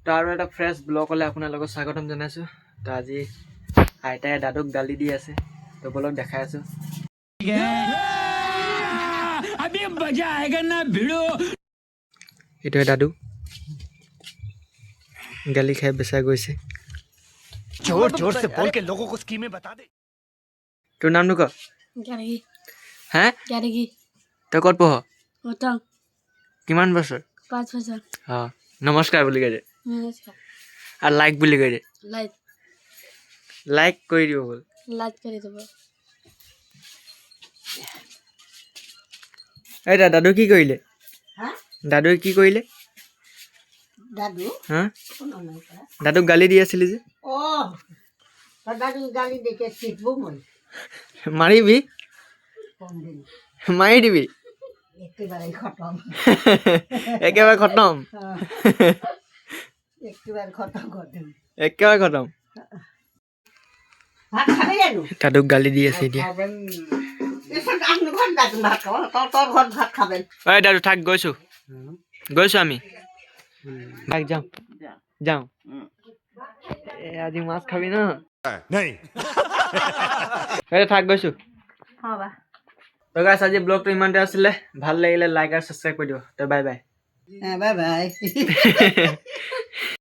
তো আৰু এটা ফ্ৰেছ ব্লগলৈ আপোনালোকক স্বাগতম জনাইছোঁ। তো আজি আইতাই দাদুক গালি দি আছে, তো বলক দেখাই আছোঁ। এইটোৱে দাদু গালি খাই বেচা গৈছে। जोर जोर से बोल के लोगों को स्कीमें बता दे। তোৰ নামটো ক? গাড়ী হে গাড়ী তই ক'ত পঢ়? উঠাম কিমান বছৰ? 5 বছৰ অঁ নমস্কাৰ বুলি কৈ দে নমস্কাৰ আৰু লাইক বুলি কৈ দে। লাইক লাইক কৰি দিব বল। লাইক কৰি দিব। এই দাদু কি কৰিলে? হা দাদুৱে কি কৰিলে? দাদু হা কোনো নাই কৰা দাদুক গালি দি আছিলি যে? দাদু গালি দেখে শিখবো মই মাৰিবি? কোনদিন মাৰি দিবি? একেবাৰে খতম একেবাৰে খতম। একেবাৰে খতম কৰে দেব একেবাৰে খতম। ভাত খাবে জানো দাদুক গালি দি আছে এতিয়া। এসব আপনি ঘর দাদু ভাত খাবো তোর ঘর ভাত খাবেন ঐ দাদু থাক, গৈছোঁ আমি থাক, যাওঁ যাওঁ। আজি মাছ খাবি ন? नहीं থাক, গৈছোঁ। হবা তো গাইছ আজি ব্লগটো ইমানতে আছিলে। ভাল লাগিলে লাইক আৰু ছাবস্ক্ৰাইব কৰি দিব। তো বাই বাই। Bye bye